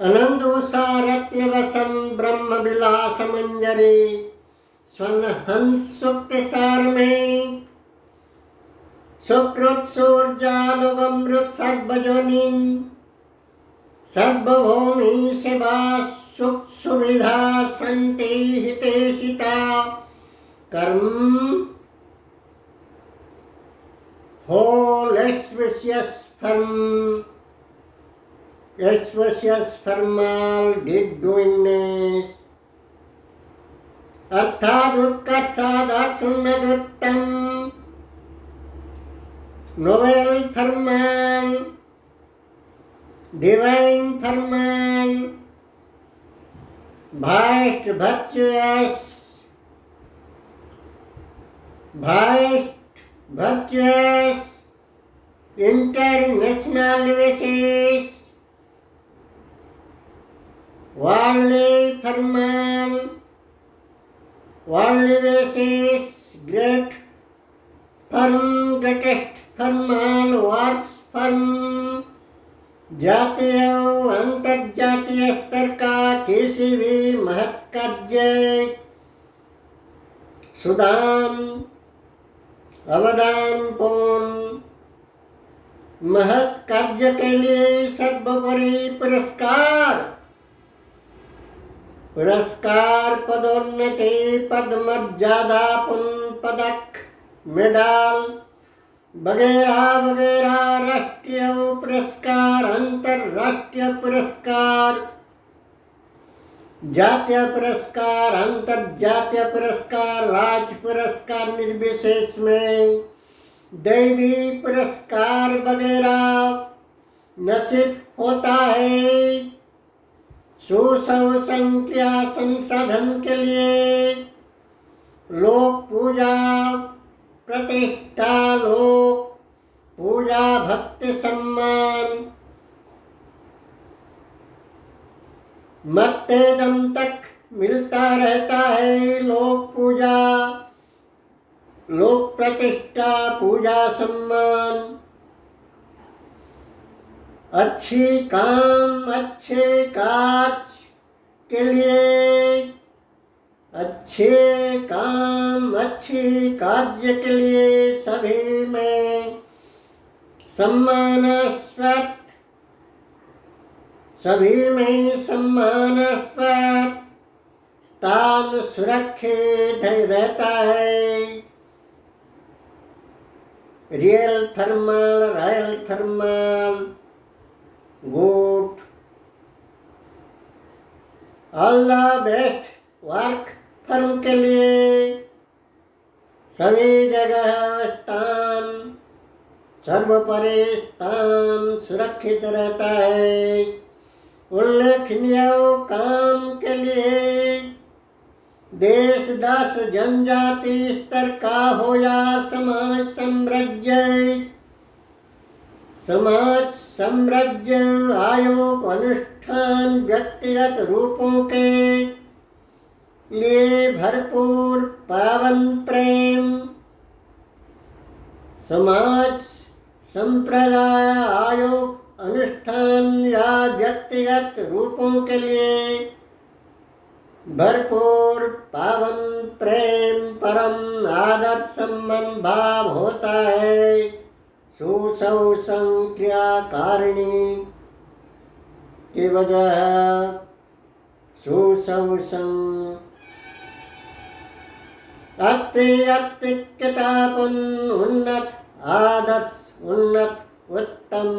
अनन्दोषारत्नवसं ब्रह्मविलासमञ्जरे स्वनहंसुक्तिसार में सुकृत्सोर्जालुगमृत सर्वजनीन सर्वभौमी सेवा सुख सुविधा संति हितेशिता कर्म whole auspicious formal did doingness अर्थात उत्कर्षादर्शुन्नदुत्तम नोवेल फॉर्मल डिवाइन फॉर्मल भाइस्ट virtuous international basis worldly formal worldly basis great firm greatest formal works firm जातीय अंतर्जातीय स्तर का किसी भी महत् कार्य सुदान अवदान पूर्ण महत् कार्य के लिए सर्वोपरि पुरस्कार पदोन्नति पदमर्यादा पुण्य पदक मेडल वगैरह वगैरह राष्ट्रीय पुरस्कार अंतरराष्ट्रीय पुरस्कार जातीय पुरस्कार अंतर्जातीय पुरस्कार राज्य पुरस्कार निर्विशेष में दैवी पुरस्कार वगैरह नसीब होता है सुसंक्रिया संसाधन के लिए लोक पूजा प्रतिष्ठा लोक पूजा भक्ति सम्मान मरते दम तक मिलता रहता है लोक पूजा लोक प्रतिष्ठा पूजा सम्मान अच्छे काम अच्छे कार्य के लिए अच्छे काम अच्छे कार्य के लिए सभी में सम्मानास्पद स्थान सुरक्षित रहता है real thermal good all the best work firm के लिए सभी जगह स्थान सर्वोपरि स्थान सुरक्षित रहता है उल्लेखनीय काम के लिए देश दास जनजाति स्तर का हो या समाज साम्राज्य आयोग अनुष्ठान व्यक्तिगत रूपों के लिए भरपूर पावन प्रेम समाज संप्रदाय आयोग अनुष्ठान या व्यक्तिगत रूपों के लिए भरपूर पावन प्रेम परम आदर संबंध भाव होता है सुसंक्रिया कारिणी की वजह उन्नत आदर्श उन्नत उत्तम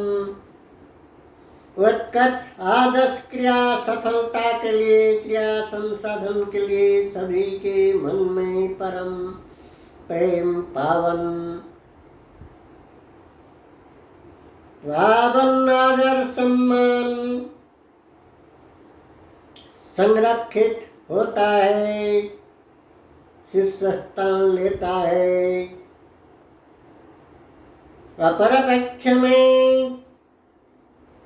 उत्कर्ष आदर्श क्रिया सफलता के लिए क्रिया संसाधन के लिए सभी के मन में परम प्रेम पावन आदर सम्मान संरक्षित होता है शीर्ष स्थान लेता है अपरपक्ष में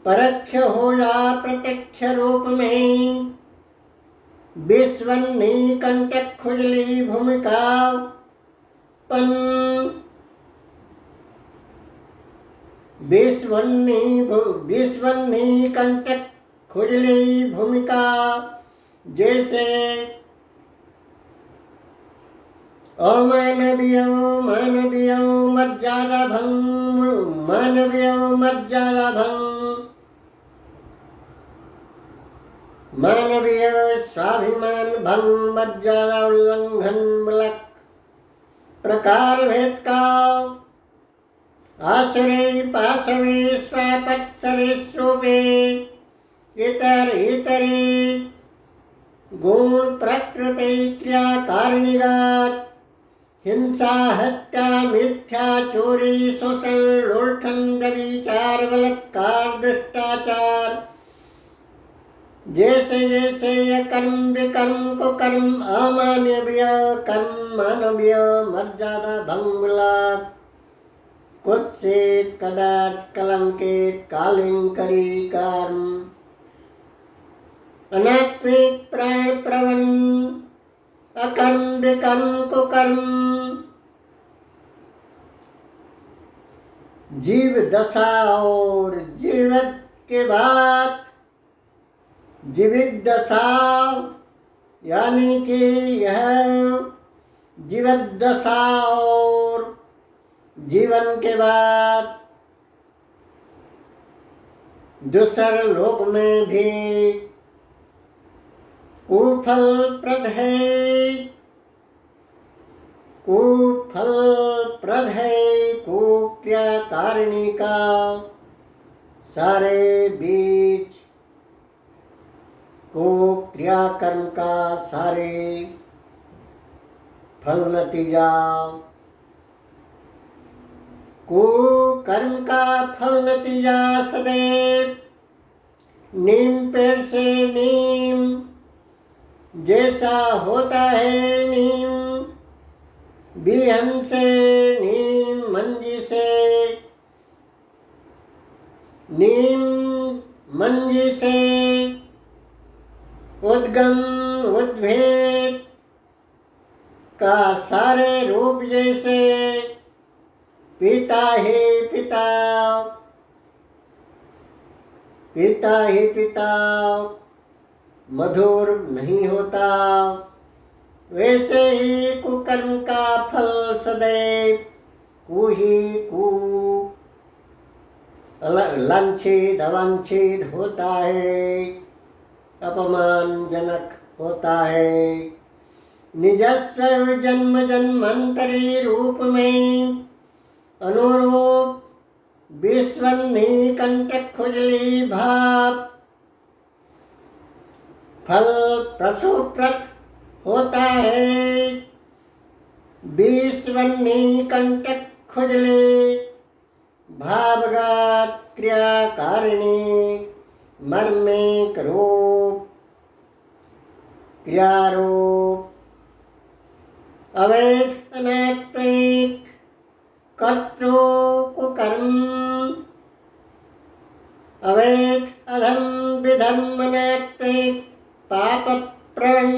परक्ष हो या प्रत्यक्ष रूप में विश्वन्नी कंटक खुजली भूमिका पन विश्वन्नी कंटक खुजली भूमिका जैसे अमानवीय मानवीय मर्यादा भंग, मानवीय मर्यादा भंग, मानवीय स्वाभिमान भंग, मर्यादा उल्लंघन मूलक प्रकार भेद का आसुरे पाशवे स्वापत्सरेश्रोपे इतर इतरे गुण प्रकृति क्रिया कारणिगात हिंसा हत्या मिथ्या चोरी शोषण लुंठन व्यभिचार बलात्कार दुष्टाचार जैसे जैसे यह कर्म विकर्म को कर्म अमानवीय कर्म मानवीय मर्यादा भंग कुत्सित कदाच कलंकित कालिंकरी कर्म अनात्मिक प्राण प्रवण अकर्म विकर्म को कर्म जीव दशा और जीवित के बाद जीवित दशा यानी कि यह जीवित दशा और जीवन के बाद दूसरे लोक में भी कुफलप्रद है, कुफलप्रद है, कुक्रिया कारिणी का सारे बीच को क्रिया कर्म का सारे फल नतीजा को कर्म का फल नतीजा सदैव नीम पेड़ से नीम जैसा होता है, नीम बिहन से नीम मंजी से, नीम मंजी से उद्गम उद्भेद का सारे रूप जैसे पिता ही पिता, पिता ही पिता मधुर नहीं होता, वैसे ही कुकर्म का फल सदैव कु ही कु लांछित अवांछित होता है, अपमानजनक होता है। निजस्व जन्म जन्मांतरी रूप में अनुरूप विश्वन्नी कंटक खुजली भाव फल प्रसुप्रत होता है। विश्वन्नी कंटक खुजली भावगत क्रिया कारिणी मर्मिक रूप क्रियारूप अवैध अनैतिक कर्तृ कुकर्म अवैध अधर्म विधर्म अनैतिक पाप प्रण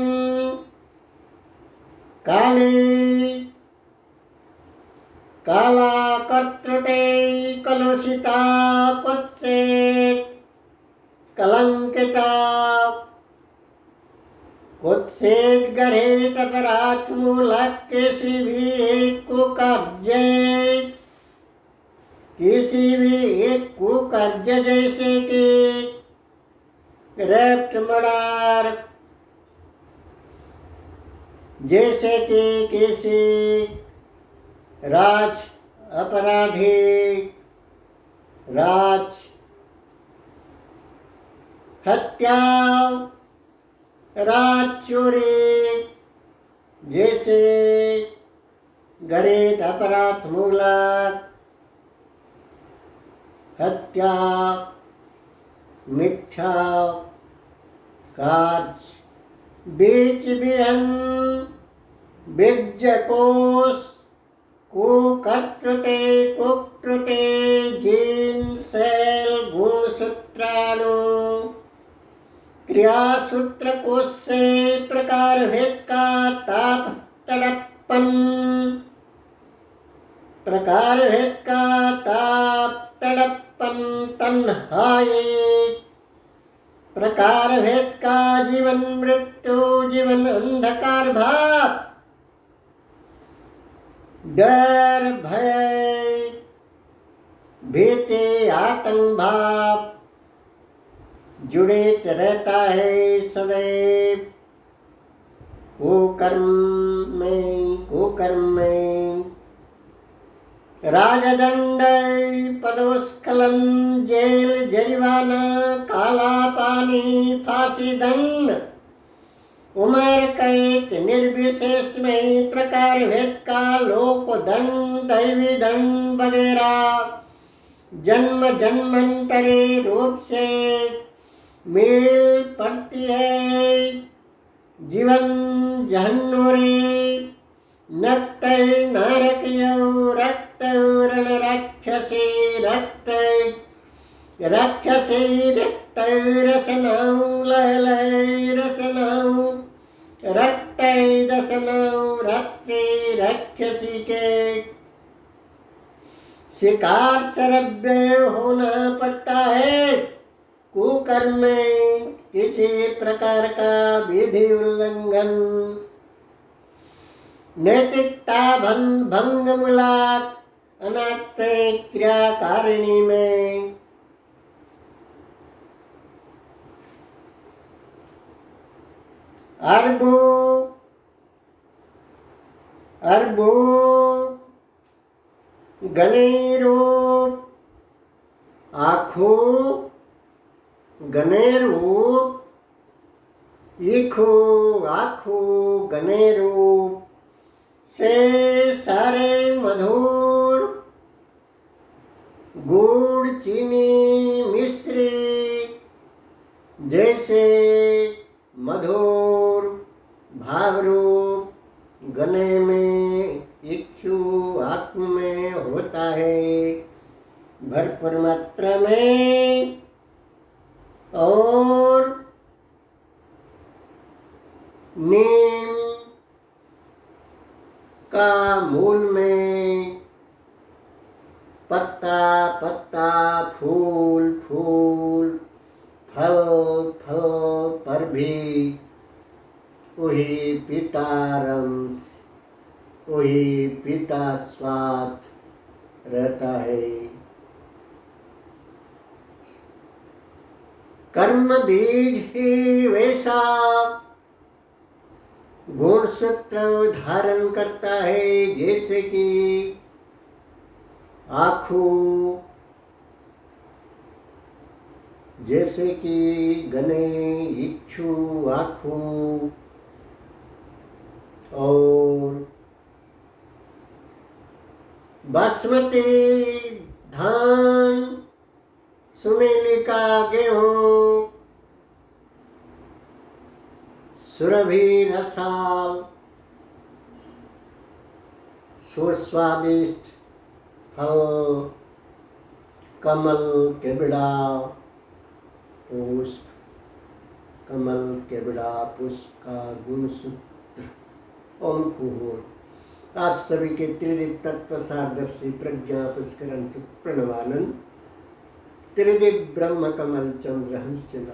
काली काला कर्तृते कलुषिता कुत्सित कलंकिता कुत्सित गर्हित अपराध मूलक किसी भी एक कुकर्ज जैसे कि रेप्ट मर्डर, जैसे कि किसी राज अपराधी राज हत्या राज चोरी जैसे गरित अपराध मूलक हत्या मिथ्या कार्य बीच बिहन बीजकोश कुकर्तृते कुकृते जीन सेल गुणसूत्राणु क्रियासूत्र कोश से प्रकार भेद का ताप तड़पन प्रकार भेद का ताप तड़पन तन्हाई प्रकार भेद का जीवन मृत्यु, जीवन अंधकार भाव, डर भय भीति आतंक भाव जुड़े रहता है सदैव कुकर्म में राजदंड पदोस्खलन जेल जरिमाना काला पानी फांसी दंड उम्र कैद निर्विशेष में प्रकार भेद का लोक दंड दैवी दंड वगैरह जन्म जन्मांतरे रूप से मिल पड़ती है जीवन जहन्नुरी नक्त नरकयौ रक्त रण राक्षसी रक्त राक्षसी रक्त रसनाऊ लय रसनाऊ रक्त दसनाऊ रात्रि राक्षसी के शिकार सरभ्य होना पड़ता है। कुकर्म में किसी भी प्रकार का विधि उल्लंघन नैतिकता भंग मुलाक अनर्थ क्रियाकारिणी में अरबों गणेरूप आँखों गणेरूप ईखो आँखों गणेरूप से सारे मधुर गुड़ चीनी मिश्री जैसे मधुर भावरूप गने में इक्षु आत्म में होता है भरपूर मात्रा में और नीम का मूल में पत्ता पत्ता फूल फूल फल फल पर भी वही पिता रंस वही पिता स्वाद रहता है। कर्म बीज ही वैसा गुण सूत्र धारण करता है जैसे कि आँखों जैसे कि गने इक्षु आँखों और बासमती धान सुनेली का गेहूं सुरभि रसाल सुस्वादिष्ट फल कमल केवड़ा पुष्प कमल केवड़ा पुष्प का गुणसूत्र ओम कुहूर आप सभी के त्रिदिव तत्व सारदर्शी प्रज्ञा पुष्करण प्रणवानंद त्रिदिव ब्रह्म कमल चंद्र हंस चला